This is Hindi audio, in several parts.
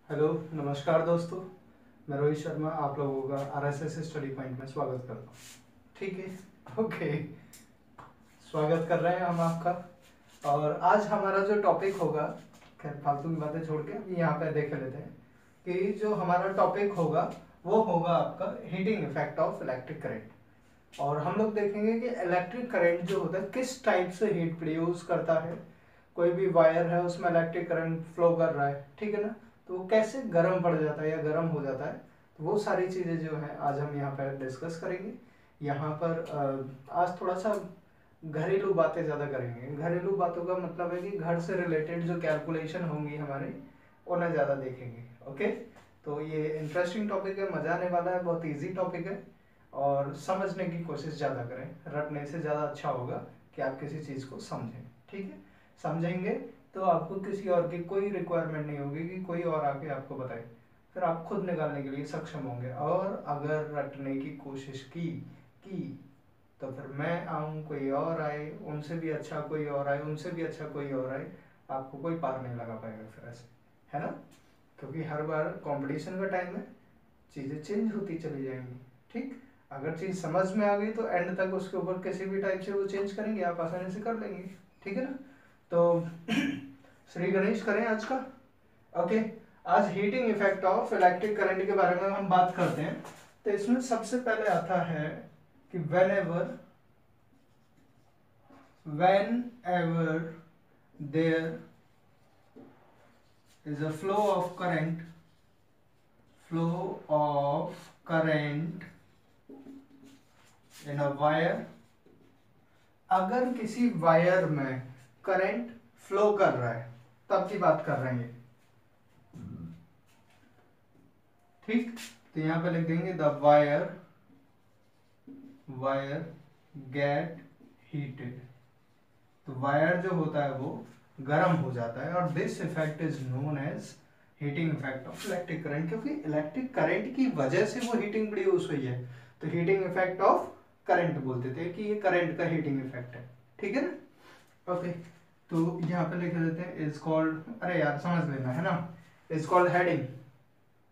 हेलो नमस्कार दोस्तों, मैं रोहित शर्मा आप लोगों का आरएसएस स्टडी पॉइंट में स्वागत करता हूँ। ठीक है, ओके, स्वागत कर रहे हैं हम आपका। और आज हमारा जो टॉपिक होगा, खैर फालतू की बातें छोड़ के अभी यहाँ पे देख लेते हैं कि जो हमारा टॉपिक होगा वो होगा आपका heating effect of electric current. और हम लोग देखेंगे कि इलेक्ट्रिक करंट जो होता है किस टाइप से हीट प्रोड्यूस करता है। कोई भी वायर है उसमें इलेक्ट्रिक करंट फ्लो कर रहा है, ठीक है ना, तो वो कैसे गर्म पड़ जाता है या गर्म हो जाता है। तो वो सारी चीज़ें जो है आज हम यहाँ पर डिस्कस करेंगे। यहाँ पर आज थोड़ा सा घरेलू बातें ज़्यादा करेंगे। घरेलू बातों का मतलब है कि घर से रिलेटेड जो कैलकुलेशन होंगी हमारी उन्हें ज़्यादा देखेंगे। ओके, तो ये इंटरेस्टिंग टॉपिक है, मज़ा आने वाला है, बहुत इजी टॉपिक है और समझने की कोशिश ज़्यादा करें। रटने से ज़्यादा अच्छा होगा कि आप किसी चीज़ को समझें। ठीक है, समझेंगे तो आपको किसी और की कोई रिक्वायरमेंट नहीं होगी कि कोई और आके आपको बताए, फिर आप खुद निकालने के लिए सक्षम होंगे। और अगर रटने की कोशिश की तो फिर मैं आऊँ, कोई और आए, उनसे भी अच्छा कोई और आए, उनसे भी अच्छा कोई और आए, आपको कोई पार नहीं लगा पाएगा फिर ऐसे, है ना। क्योंकि हर बार कंपटीशन का टाइम है, चीज़ें चेंज होती चली जाएंगी। ठीक, अगर चीज़ समझ में आ गई तो एंड तक उसके ऊपर किसी भी टाइप से वो चेंज करेंगे, आप आसानी से कर लेंगे। ठीक है ना, तो श्री गणेश करें आज का। ओके, आज heating effect of electric current के बारे में हम बात करते हैं। तो इसमें सबसे पहले आता है कि whenever there is a flow of current in a wire, अगर किसी वायर में करंट फ्लो कर रहा है तब की बात कर रहे हैं। ठीक, तो यहां पे लिख देंगे द वायर गेट हीटेड। तो वायर जो होता है वो गर्म हो जाता है और this effect is known as heating effect of electric current, क्योंकि इलेक्ट्रिक करंट की वजह से वो हीटिंग प्रोड्यूस हुई है। तो हीटिंग इफेक्ट ऑफ करंट बोलते थे कि ये करंट का हीटिंग इफेक्ट है। ठीक है ना, ओके, तो यहाँ पे लिख देते हैं इज कॉल्ड, अरे यार समझ लेना है ना, इज कॉल्ड हेडिंग।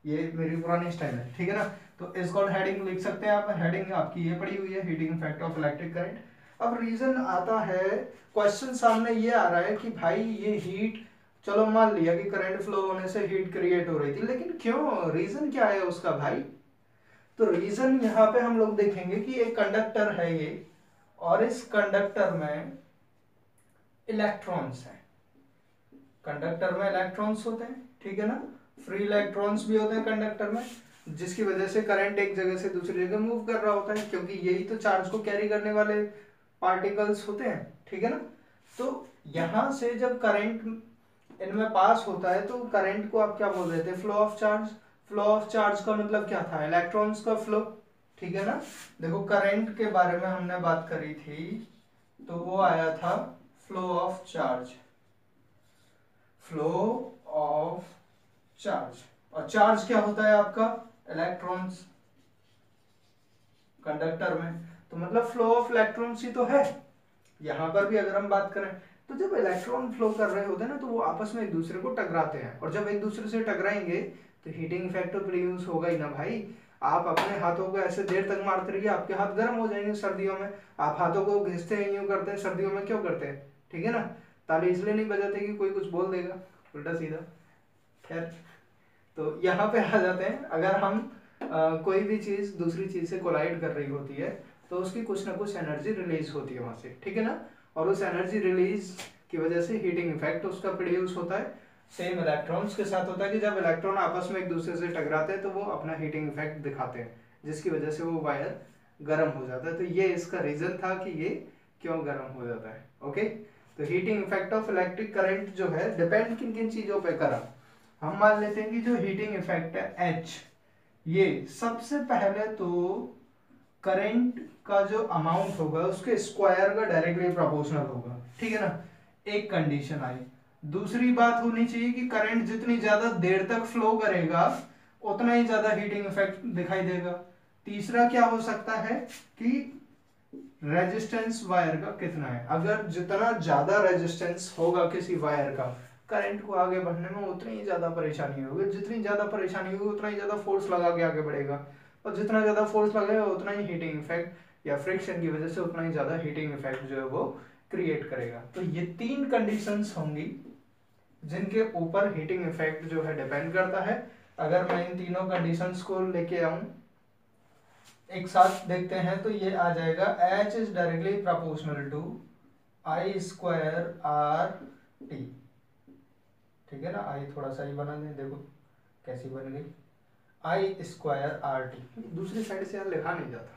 ये मेरी पुरानी स्टाइल है, ठीक है ना। तो इज कॉल्ड हेडिंग लिख सकते हैं आप। हेडिंग आपकी ये पड़ी हुई है, heating effect of electric current. अब रीजन आता है, क्वेश्चन सामने ये आ रहा है कि भाई ये हीट, चलो मान लिया कि करंट फ्लो होने से हीट क्रिएट हो रही थी, लेकिन क्यों, रीजन क्या है उसका भाई। तो रीजन यहाँ पे हम लोग देखेंगे कि एक कंडक्टर है ये, और इस कंडक्टर में इलेक्ट्रॉन्स हैं। कंडक्टर में इलेक्ट्रॉन्स होते हैं, ठीक है ना, फ्री इलेक्ट्रॉन्स भी होते हैं कंडक्टर में, जिसकी वजह से करंट एक जगह से दूसरी जगह मूव कर रहा होता है, क्योंकि यही तो चार्ज को कैरी करने वाले पार्टिकल्स होते हैं। ठीक है ना, तो यहां से जब करंट इनमें पास होता है तो करंट को आप क्या बोल रहे थे, flow of charge. Flow of charge का मतलब क्या था, इलेक्ट्रॉन्स का फ्लो। ठीक है ना, देखो करंट के बारे में हमने बात करी थी तो वो आया था flow of charge, flow of charge. और चार्ज क्या होता है आपका, इलेक्ट्रॉन्स कंडक्टर में, तो मतलब फ्लो ऑफ इलेक्ट्रॉन्स ही तो है। यहां पर भी अगर हम बात करें तो जब इलेक्ट्रॉन फ्लो कर रहे होते हैं ना तो वो आपस में एक दूसरे को टकराते हैं, और जब एक दूसरे से टकराएंगे तो हीटिंग इफेक्ट तो प्रोड्यूस होगा ही ना भाई। आप अपने हाथों को ऐसे देर तक मारते रहिए, आपके हाथ गर्म हो जाएंगे सर्दियों में। आप हाथों को घिसते हैं, यूं करते हैं, सर्दियों में क्यों करते हैं, ठीक है ना, ताली इसलिए नहीं बजाते कि कोई कुछ बोल देगा उल्टा सीधा। खैर, तो यहाँ पे आ जाते हैं, अगर हम कोई भी चीज दूसरी चीज से कोलाइड कर रही होती है तो उसकी कुछ ना कुछ एनर्जी रिलीज होती है वहां से, ठीक है ना, और उस एनर्जी रिलीज की वजह से हीटिंग इफेक्ट उसका प्रोड्यूस होता है। सेम इलेक्ट्रॉन्स के साथ होता है कि जब इलेक्ट्रॉन आपस में एक दूसरे से टकराते हैं तो वो अपना हीटिंग इफेक्ट दिखाते हैं, जिसकी वजह से वो वायर गर्म हो जाता है। तो ये इसका रीजन था कि ये क्यों गर्म हो जाता है। ओके, तो heating effect of electric current जो है डिपेंड किन किन चीजों पे करा। हम मान लेते हैं कि जो हीटिंग इफेक्ट है H, ये सबसे पहले तो करंट का जो अमाउंट होगा उसके स्क्वायर का डायरेक्टली प्रोपोर्शनल होगा, ठीक है ना, एक कंडीशन आई। दूसरी बात होनी चाहिए कि करंट जितनी ज्यादा देर तक फ्लो करेगा उतना ही ज्यादा हीटिंग इफेक्ट दिखाई देगा। तीसरा क्या हो सकता है कि रेजिस्टेंस वायर का कितना है, अगर जितना ज्यादा रेजिस्टेंस होगा किसी वायर का करंट को आगे बढ़ने में उतनी ही ज़्यादा परेशानी होगी। जितनी ज़्यादा परेशानी होगी उतना ही ज़्यादा फोर्स लगा के आगे बढ़ेगा, और जितना ज़्यादा फोर्स लगेगा उतना ही हीटिंग इफेक्ट या फ्रिक्शन की वजह से उतना ही ज़्यादा हीटिंग इफेक्ट जो है वो क्रिएट करेगा। तो ये 3 कंडीशंस होंगी जिनके ऊपर हीटिंग इफेक्ट जो है डिपेंड करता है। अगर मैं इन तीनों कंडीशंस को लेके आऊं एक साथ देखते हैं तो ये आ जाएगा H is directly proportional to I square R T. ठीक है ना, आई थोड़ा सा ही बना दें, देखो कैसी बन गई, I स्क्वायर आर टी। दूसरी साइड से यार लिखा नहीं जाता,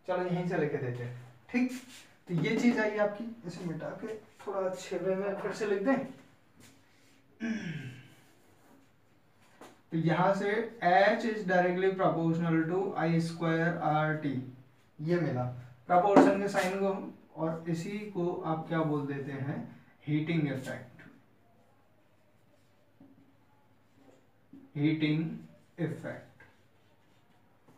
चलो यहीं से लेके देते हैं। ठीक, तो ये चीज आई आपकी, इसे मिटा के थोड़ा अच्छे वे में फिर से लिख दें। तो यहां से H is directly proportional to I square R T, ये मिला प्रोपोर्शन के साइन को, और इसी को आप क्या बोल देते हैं, हीटिंग इफेक्ट। हीटिंग इफेक्ट,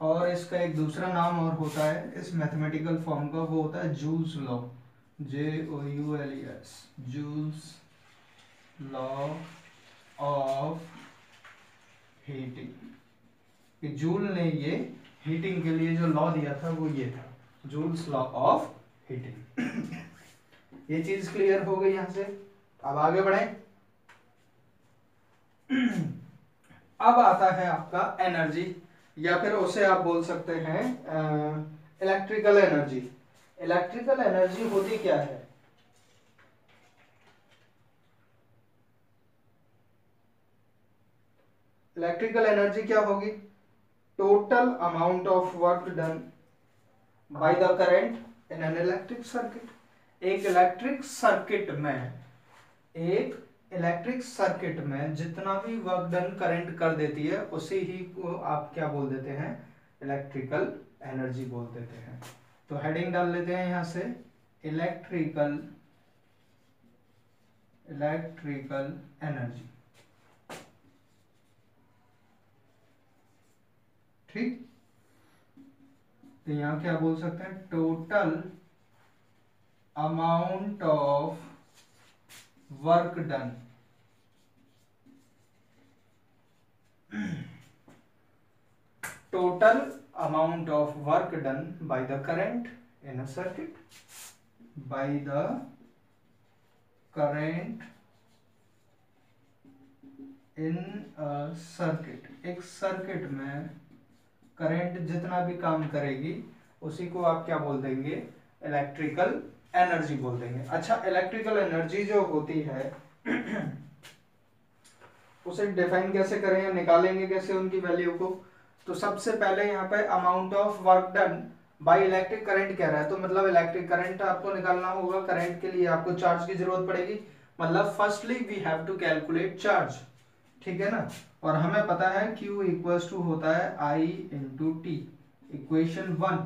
और इसका एक दूसरा नाम और होता है इस मैथमेटिकल फॉर्म का, वो होता है joules law, JOULES, joules law of heating. Joule ने ये हीटिंग के लिए जो लॉ दिया था वो ये था, जूल्स लॉ ऑफ हीटिंग। ये चीज क्लियर हो गई यहां से। अब आगे बढ़े। अब आता है आपका एनर्जी, या फिर उसे आप बोल सकते हैं इलेक्ट्रिकल एनर्जी। इलेक्ट्रिकल एनर्जी होती क्या है? इलेक्ट्रिकल एनर्जी क्या होगी? Total amount of work done by the current in an electric circuit. एक इलेक्ट्रिक सर्किट में जितना भी वर्क डन करंट कर देती है उसी ही को आप क्या बोल देते हैं, इलेक्ट्रिकल एनर्जी बोल देते हैं। तो हेडिंग डाल लेते हैं यहां से, इलेक्ट्रिकल एनर्जी। ठीक, तो यहां क्या बोल सकते हैं, total amount of work done total amount of work done by the current in a circuit, by the current in a circuit। एक सर्किट में करंट जितना भी काम करेगी उसी को आप क्या बोल देंगे, इलेक्ट्रिकल एनर्जी बोल देंगे। अच्छा, इलेक्ट्रिकल एनर्जी जो होती है उसे डिफाइन कैसे करें या निकालेंगे कैसे उनकी वैल्यू को? तो सबसे पहले यहाँ पे amount of work done by electric current कह रहा है, तो मतलब इलेक्ट्रिक करंट आपको निकालना होगा। करंट के लिए आपको चार्ज की जरूरत पड़ेगी, मतलब firstly we have to calculate charge. ठीक है ना, और हमें पता है Q इक्वल्स टू होता है I इंटू टी, इक्वेशन 1।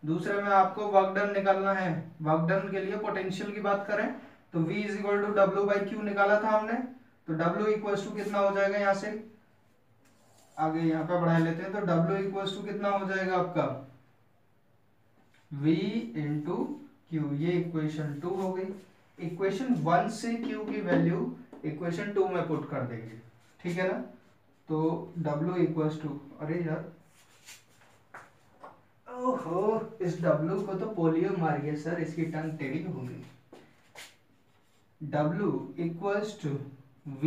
दूसरे में आपको वर्क डन निकालना है। वर्क डन के लिए पोटेंशियल की बात करें तो V is equal to W by Q निकाला था हमने, तो W इक्वल्स टू कितना हो जाएगा, यहाँ से आगे यहाँ पे बढ़ा लेते हैं, तो W इक्वल्स टू कितना हो जाएगा आपका, V इंटू क्यू, ये इक्वेशन 2 हो गई। इक्वेशन 1 से Q की वैल्यू इक्वेशन 2 में पुट कर देंगे। ठीक है ना, तो W इक्वल्स टू, अरे यार ओहो, इस W को तो पोलियो मार गया सर, इसकी टंग टेढ़ी हो गई। W equals to V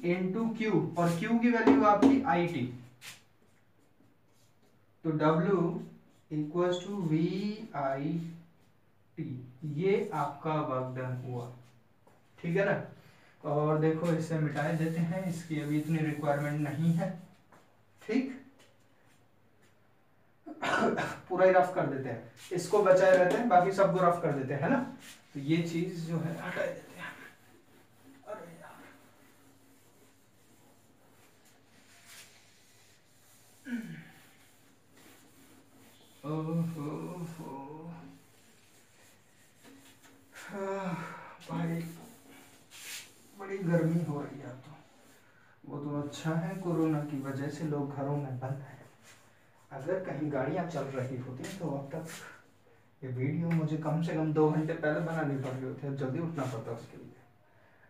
into Q, और Q की वैल्यू आपकी IT, तो W इक्वल्स टू VIT, ये आपका वर्क डन हुआ। ठीक है ना, और देखो इसे मिटा देते हैं, इसकी अभी इतनी रिक्वायरमेंट नहीं है। ठीक, पूरा ही रफ कर देते हैं, इसको बचाए रहते हैं, बाकी सबको रफ कर देते हैं, है ना। तो ये चीज जो है हटा देते हैं। अरे यार, भाई बड़ी गर्मी हो रही है। तो वो तो अच्छा है, कोरोना की वजह से लोग घरों में बंद हैं। अगर कहीं गाड़ियां चल रही होती तो अब तक ये वीडियो मुझे कम से कम 2 घंटे पहले बनानी पड़ रही होती है, जल्दी उठना पड़ता उसके लिए।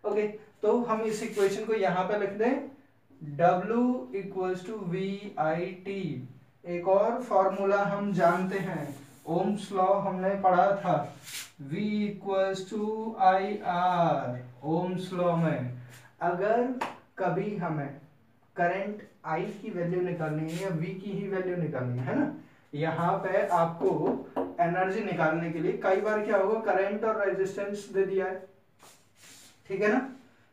ओके, तो हम इस इक्वेशन को यहाँ पे लिख दें W equals to V I T. एक और फॉर्मूला हम जानते हैं, ओम्स लॉ हमने पढ़ा था, V equals to I R. Ohm's law में अगर कभी हमें करंट I की वैल्यू निकालनी है या V की ही वैल्यू निकालनी है ना, यहाँ पे आपको एनर्जी निकालने के लिए कई बार क्या होगा, करंट और रेजिस्टेंस दे दिया है, ठीक है ना,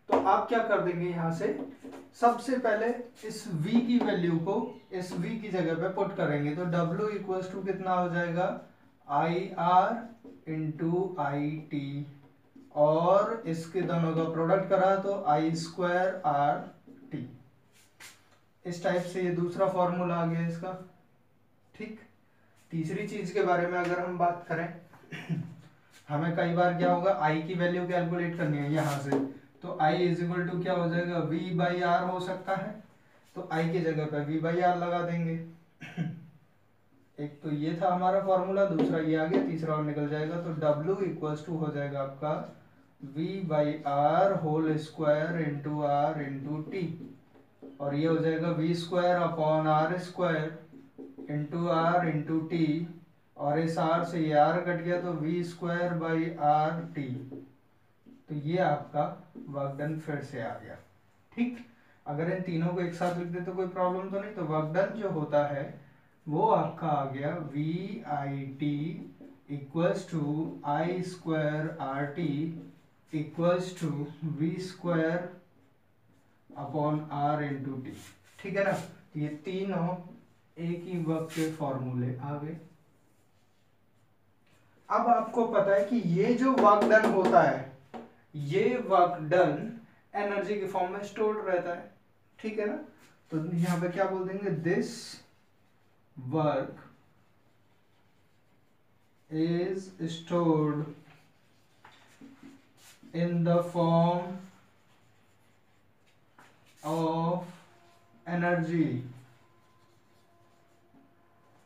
तो आप क्या कर देंगे, यहाँ से सबसे पहले इस V की वैल्यू को इस V की जगह पे पुट करेंगे, तो W इक्वल्स टू कितना हो जाएगा, I R into I T, और इसके दोनों का प्रोडक्ट करा तो आई स्क्वायर आर टी। इस टाइप से ये दूसरा फॉर्मूला आ गया इसका, ठीक। तीसरी चीज के बारे में अगर हम बात करें, हमें कई बार क्या होगा, आई की वैल्यू कैलकुलेट करनी है यहाँ से, तो आई इज इक्वल टू क्या हो जाएगा, वी बाई आर हो सकता है, तो आई की जगह पे वी बाई आर लगा देंगे। एक तो ये था हमारा फॉर्मूला, दूसरा ये आ गया, तीसरा और निकल जाएगा, तो W इक्वल्स टू हो जाएगा आपका V by R whole square into R into T, और ये हो जाएगा V square upon R square into R into T, और इस आर से ये आर कट गया तो V square by R T. तो ये आपका वर्क डन फिर से आ गया, ठीक। अगर इन तीनों को एक साथ लिख दे तो कोई प्रॉब्लम तो नहीं, तो वर्क डन जो होता है वो आपका आ गया V I T equals to I square R T equals to V square upon R into T, ठीक है ना। ये तीनों एक ही वर्क के फॉर्मूले आ गए। अब आपको पता है कि ये जो वर्क डन होता है, ये वर्क डन एनर्जी के फॉर्म में स्टोर्ड रहता है, ठीक है ना। तो यहां पे क्या बोल देंगे, this work is stored in the form of energy,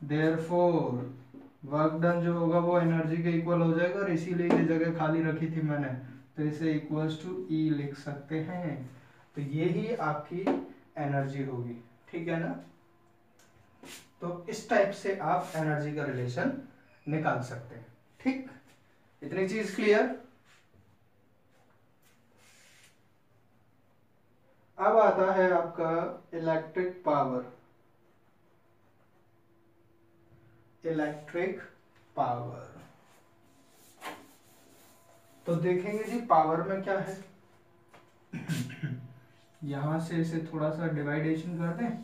therefore work done जो होगा वो एनर्जी के इक्वल हो जाएगा, और इसीलिए ये जगह खाली रखी थी मैंने, तो इसे इक्वल्स टू E लिख सकते हैं। तो ये ही आपकी एनर्जी होगी, ठीक है ना। तो इस टाइप से आप एनर्जी का रिलेशन निकाल सकते हैं, ठीक। इतनी चीज क्लियर। अब आता है आपका इलेक्ट्रिक पावर। इलेक्ट्रिक पावर तो देखेंगे जी, पावर में क्या है। यहां से इसे थोड़ा सा डिवाइडेशन कर दें,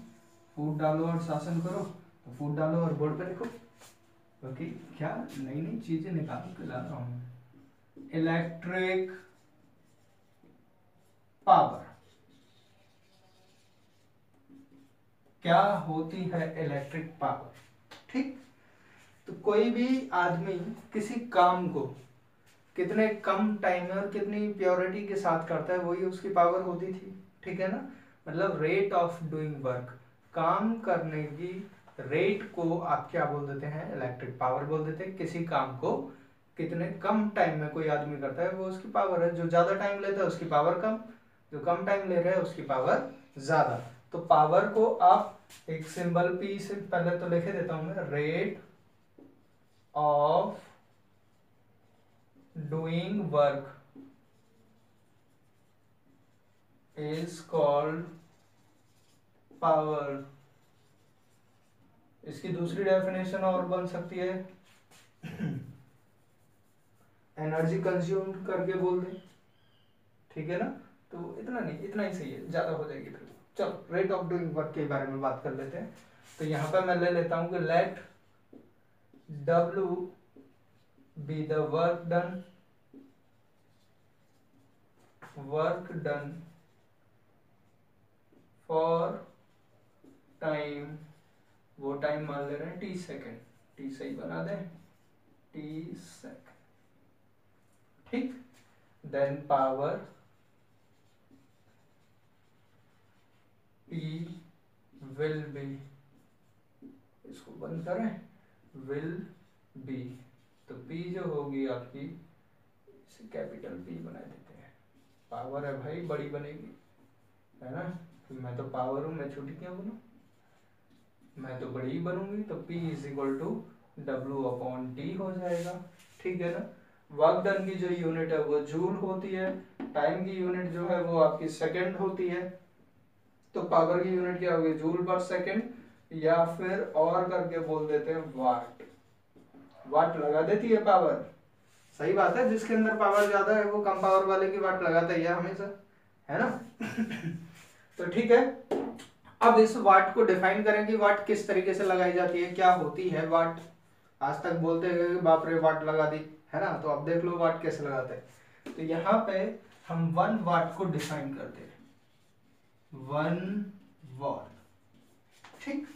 फूट डालो और शासन करो, तो फूट डालो और बोर्ड पे लिखो, क्योंकि क्या नई नई चीजें निकाल के ला रहा हूं। इलेक्ट्रिक पावर क्या होती है, इलेक्ट्रिक पावर, ठीक। तो कोई भी आदमी किसी काम को कितने कम टाइम में और कितनी प्योरिटी के साथ करता है, वही उसकी पावर होती थी, ठीक है ना। मतलब रेट ऑफ डूइंग वर्क, काम करने की रेट को आप क्या बोल देते हैं, इलेक्ट्रिक पावर बोल देते हैं। किसी काम को कितने कम टाइम में कोई आदमी करता है वो उसकी पावर है। जो ज्यादा टाइम लेता है उसकी पावर कम, जो कम टाइम ले रहा है उसकी पावर ज्यादा। तो पावर को आप एक सिंबल P से पहले तो लिखे देता हूं मैं, rate of doing work is called power. इसकी दूसरी डेफिनेशन और बन सकती है, एनर्जी कंज्यूम करके बोल दें, ठीक है ना। तो इतना नहीं, इतना ही सही है, ज्यादा हो जाएगी फिर। चलो रेट ऑफ डूइंग वर्क के बारे में बात कर लेते हैं। तो यहां पर मैं ले लेता हूं कि let W be the work done for time, वो टाइम मान ले रहे हैं T सेकेंड, T सही बना दें, T सेकेंड, ठीक। Then power P will be, इसको बंद करें, विल बी, तो P जो होगी आपकी, इसे कैपिटल P बना देते हैं, पावर है भाई, बड़ी बनेगी, है ना। तो मैं तो पावर हूँ, मैं छोटी क्यों बनूँ, मैं तो बड़ी ही बनूंगी। तो P is equal to W/T हो जाएगा, ठीक है ना। वर्क डन की जो यूनिट है वो जूल होती है, टाइम की यूनिट जो है वो आपकी सेकंड होती है। तो पावर की यूनिट क्या होगी, जूल पर सेकंड, या फिर और करके बोल देते हैं वाट। वाट लगा देती है पावर, सही बात है, जिसके अंदर पावर ज्यादा है वो कम पावर वाले की वाट लगाता ही है हमेशा, है ना। तो ठीक है, अब इस वाट को डिफाइन करें कि वाट किस तरीके से लगाई जाती है, क्या होती है वाट। आज तक बोलते हैं कि बाप रे वाट लगा दी, है ना। तो अब देख लो वाट कैसे लगाते हैं। तो यहाँ पे हम 1 वाट को डिफाइन करते हैं, 1 वाट, ठीक।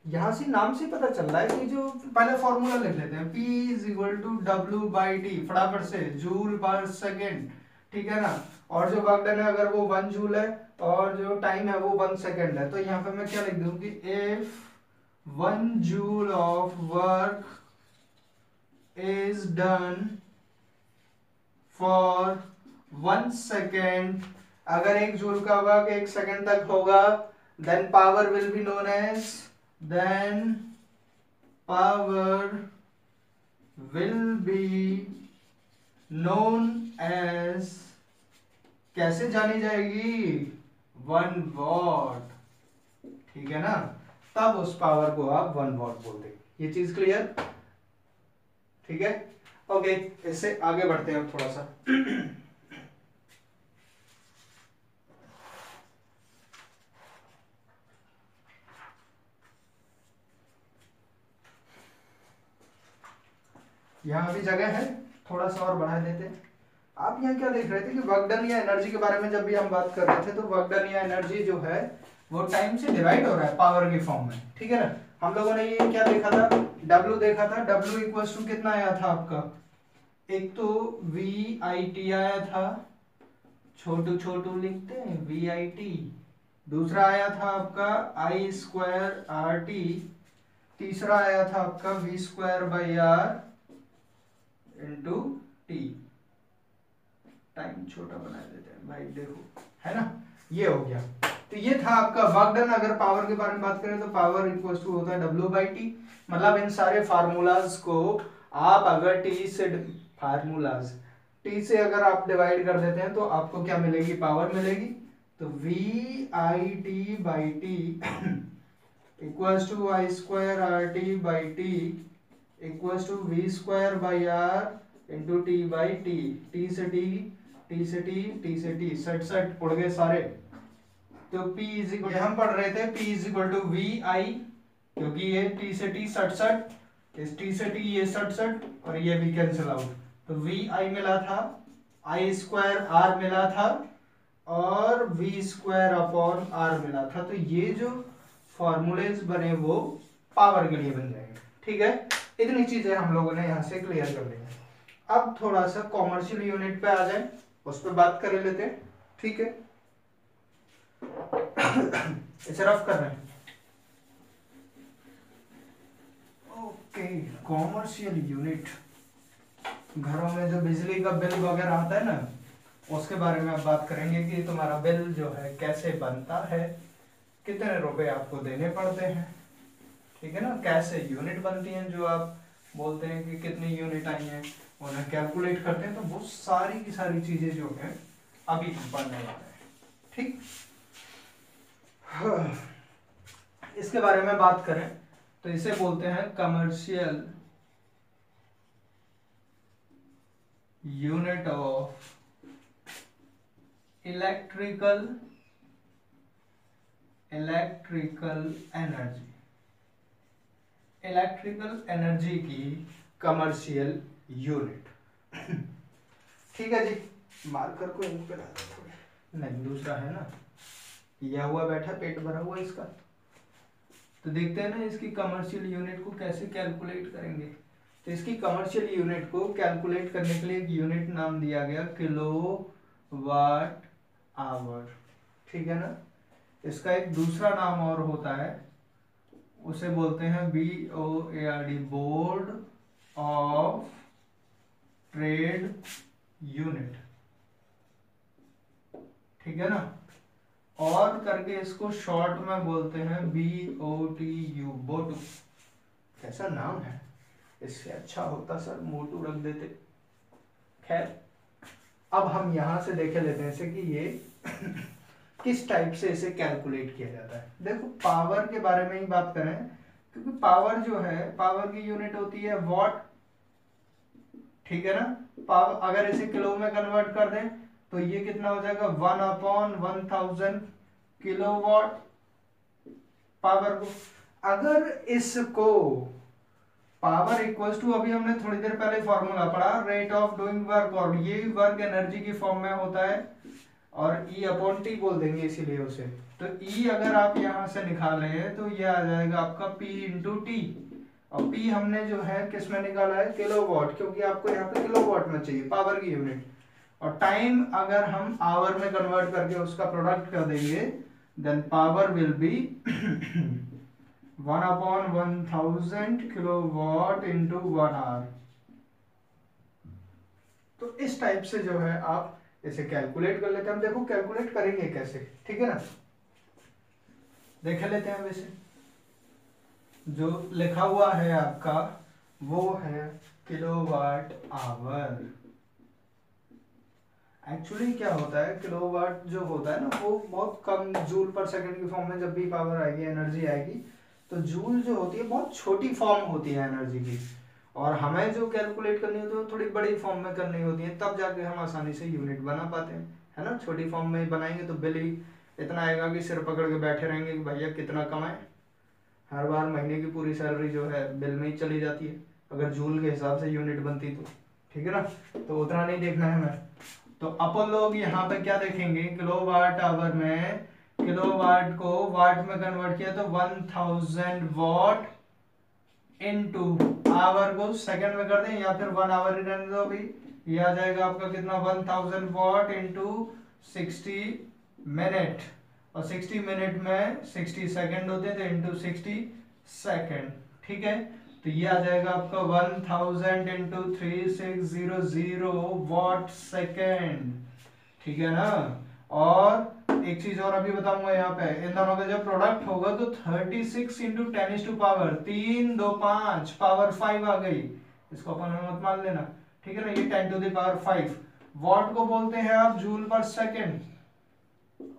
यहां से नाम से पता चल रहा है कि जो पहले फॉर्मूला लिख लेते हैं, P is equal to W/T, फटाफट से, जूल पर सेकेंड, ठीक है ना। और जो वर्क डन है अगर वो 1 जूल है और जो टाइम है वो 1 सेकेंड है, तो यहाँ पे मैं क्या लिख दूं कि if 1 joule of work is done for 1 second, अगर 1 जूल का वर्क 1 सेकेंड तक होगा, then power will be known as, then power will be known as, कैसे जानी जाएगी, 1 वॉट, ठीक है ना। तब उस पावर को आप 1 वॉट बोल देंगे। ये चीज क्लियर, ठीक है। ओके, इससे आगे बढ़ते हैं थोड़ा सा। यहाँ भी जगह है, थोड़ा सा और बढ़ा देते हैं। आप यहाँ क्या देख रहे थे कि वर्क डन या एनर्जी के बारे में जब भी हम बात कर रहे थे, तो वर्क डन या एनर्जी जो है वो टाइम से डिवाइड हो रहा है पावर के फॉर्म में, ठीक है ना। हम लोगों ने ये क्या देखा था, W देखा था। W इक्वल्स टू कितना आया था आपका, एक तो VIT आया था, छोटू छोटू लिखते हैं VIT। दूसरा आया था आपका I²RT, तीसरा आया था आपका V²/R इंटू टी। टाइम छोटा बना देते हैं भाई, देखो, है ना। ये हो गया, तो ये था आपका वर्क डन। अगर पावर के बारे में बात करें तो पावर इक्वल टू होता है W/T। मतलब इन सारे फार्मूलाज को आप अगर T से, फार्मूलाज T से अगर आप डिवाइड कर देते हैं तो आपको क्या मिलेगी, पावर मिलेगी। तो VIT/T equals to I²RT/T equals to V²/R into T/T। T से T, T से T, T से T, सट सट उड़ गए सारे। तो P इज इक्वल, हम पढ़ रहे थे P is equal to VI, क्योंकि ये T से T सट सट, इस T से T ये सट सट, और ये भी कैंसिल आउट। तो VI मिला था, I²R मिला था, और V²/R मिला था। तो ये जो फॉर्मूलेज बने वो पावर के लिए बन जाएंगे, ठीक है। इतनी चीजें हम लोगों ने यहाँ से क्लियर कर ली है। अब थोड़ा सा कॉमर्शियल यूनिट पे आ जाए, उस पर बात कर लेते हैं, ठीक है। इसे रफ कर रहे हैं। ओके, कॉमर्शियल यूनिट, घरों में जो बिजली का बिल वगैरह आता है ना, उसके बारे में आप बात करेंगे कि तुम्हारा बिल जो है कैसे बनता है, कितने रुपए आपको देने पड़ते हैं, ठीक है ना। कैसे यूनिट बनती हैं, जो आप बोलते हैं कि कितनी यूनिट आई हैं, उन्हें कैलकुलेट करते हैं। तो वो सारी की सारी चीजें जो है अभी बनने वाला है, ठीक। इसके बारे में बात करें तो इसे बोलते हैं commercial unit of electrical energy. Electrical energy की कमर्शियल यूनिट, ठीक है जी। मार्कर को इन पे डाल दो, नहीं दूसरा है ना, यह हुआ बैठा, पेट भरा हुआ इसका। तो देखते हैं ना इसकी कमर्शियल यूनिट को कैसे कैलकुलेट करेंगे। तो इसकी कमर्शियल यूनिट को कैलकुलेट करने के लिए एक यूनिट नाम दिया गया किलोवाट आवर, ठीक है ना। इसका एक दूसरा नाम और होता है, उसे बोलते हैं BOARD, board of trade unit, ठीक है ना, और करके इसको शॉर्ट में बोलते हैं BOTU, बोटू। कैसा नाम है, इससे अच्छा होता सर मोटू रख देते। खैर, अब हम यहां से देखे लेते हैं कि ये किस टाइप से इसे कैलकुलेट किया जाता है। देखो पावर के बारे में ही बात करें, क्योंकि पावर जो है, पावर की यूनिट होती है वॉट, ठीक है ना। पावर अगर इसे किलो में कन्वर्ट कर दें तो ये कितना हो जाएगा, 1/1000 किलोवाट पावर को। अगर इसको पावर इक्वल्स टू, अभी हमने थोड़ी देर पहले फॉर्मूला पढ़ा, रेट ऑफ डूइंग वर्क, और ये वर्क एनर्जी की फॉर्म में होता है, और E/T बोल देंगे इसीलिए उसे। तो E अगर आप यहां से निकालें तो ये आ जाएगा आपका P/T, और P हमने जो है किस में निकाला है, किलोवाट, क्योंकि आपको यहाँ पे किलोवाट में चाहिए पावर की यूनिट। और टाइम अगर हम आवर में कन्वर्ट करके उसका प्रोडक्ट कर देंगे, then power will be 1/1000 kilowatt into 1 hour. तो इस टाइप से जो है आप इसे कैलकुलेट कर लेते हैं। हम देखो कैलकुलेट करेंगे कैसे, ठीक है ना, देख लेते हैं। वैसे जो लिखा हुआ है आपका वो है किलोवाट आवर। एक्चुअली क्या होता है, किलोवाट जो होता है ना वो बहुत कम जूल पर सेकंड की फॉर्म में जब भी पावर आएगी, एनर्जी आएगी, तो जूल जो होती है बहुत छोटी फॉर्म होती है एनर्जी की, और हमें जो कैलकुलेट करनी होती है वो थोड़ी बड़ी फॉर्म में करनी होती है, तब जाके हम आसानी से यूनिट बना पाते हैं, है ना। छोटी फॉर्म में बनाएंगे तो बिल ही इतना आएगा कि सिर पकड़ के बैठे रहेंगे कि भैया कितना कमाए। हर बार महीने की पूरी सैलरी जो है बिल में ही चली जाती है, अगर जूल के हिसाब से यूनिट बनती तो, ठीक है ना। तो उतना नहीं देखना है हमें। तो अपन लोग यहाँ पे क्या देखेंगे, किलोवाट आवर में किलोवाट को वाट में कन्वर्ट किया तो 1000 वॉट इनटू आवर को सेकंड में कर दें, या फिर 1 आवर ही रहने दो अभी, ये आ जाएगा आपका कितना, 1000 वॉट इनटू 60 मिनट, और 60 मिनट में 60 सेकंड होते हैं तो इनटू 60 सेकंड, ठीक है। तो ये आ जाएगा आपका 1000 इंटू 3600 वॉट सेकेंड, ठीक है ना। और एक चीज और अभी बताऊंगा, यहाँ पे इन दोनों का जब प्रोडक्ट होगा तो 36 इंटू 10 पावर 3 2 5 पावर 5 आ गई, इसको अपन मत मान लेना, ठीक है ना। ये 10⁵ वॉट को बोलते हैं आप जूल पर सेकेंड,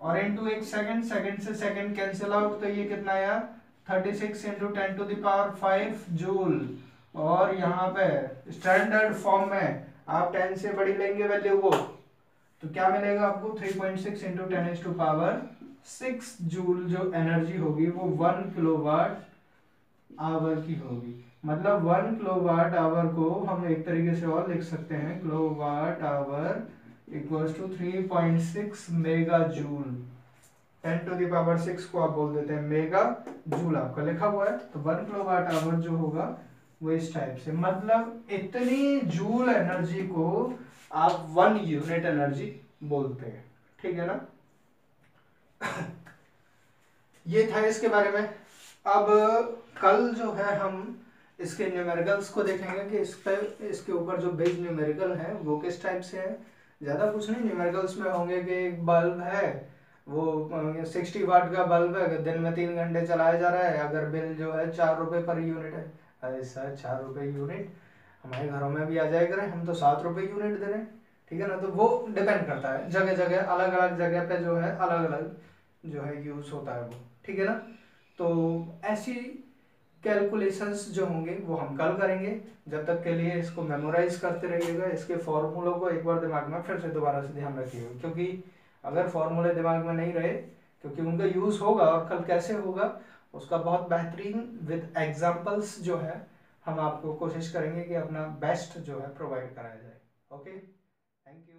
और इनटू एक सेकंड, सेकंड से सेकंड कैंसिल आउट, तो ये कितना आया, 36 इंटू 10⁵ जूल। और यहाँ पे स्टैंडर्ड फॉर्म में आप 10 से बड़ी लेंगे वैल्यू को, तो क्या मिलेगा आपको, 3.6 इंटू 10⁶ जूल जो एनर्जी होगी वो 1 किलोवाट आवर की होगी। मतलब 1 किलोवाट आवर को हम एक तरीके से और लिख सकते हैं, kilowatt hour equals to 3.6 mega joule. 10⁶ को आप बोल देते हैं मेगा जूल, आपका लिखा हुआ है। तो 1 किलोवाट आवर जो होगा वो इस टाइप से, मतलब इतनी जूल एनर्जी को आप 1 यूनिट एनर्जी बोलते हैं, ठीक है ना। ये था इसके बारे में। अब कल जो है हम इसके न्यूमेरिकल्स को देखेंगे कि इसके ऊपर जो बेस न्यूमेरिकल है वो किस टाइप से है। ज़्यादा कुछ नहीं, न्यूमेरिकल्स में होंगे कि एक बल्ब है, वो 60 वाट का बल्ब है, दिन में 3 घंटे चलाया जा रहा है, अगर बिल जो है 4 रुपये पर यूनिट है। अरे सर 4 रुपये यूनिट हमारे घरों में भी आ जाए करें, हम तो 7 रुपये यूनिट दे रहे हैं, ठीक है ना। तो वो डिपेंड करता है, जगह जगह अलग अलग जगह पे जो है अलग अलग जो है यूज होता है वो, ठीक है ना। तो ऐसी कैलकुलेशंस जो होंगे वो हम कल करेंगे। जब तक के लिए इसको मेमोराइज करते रहिएगा, इसके फॉर्मूलों को एक बार दिमाग में फिर से दोबारा से ध्यान रखिएगा, क्योंकि अगर फॉर्मूले दिमाग में नहीं रहे, क्योंकि उनका यूज होगा और कल कैसे होगा उसका बहुत बेहतरीन विद एग्जांपल्स जो है हम आपको कोशिश करेंगे कि अपना बेस्ट जो है प्रोवाइड कराया जाए। Okay, thank you.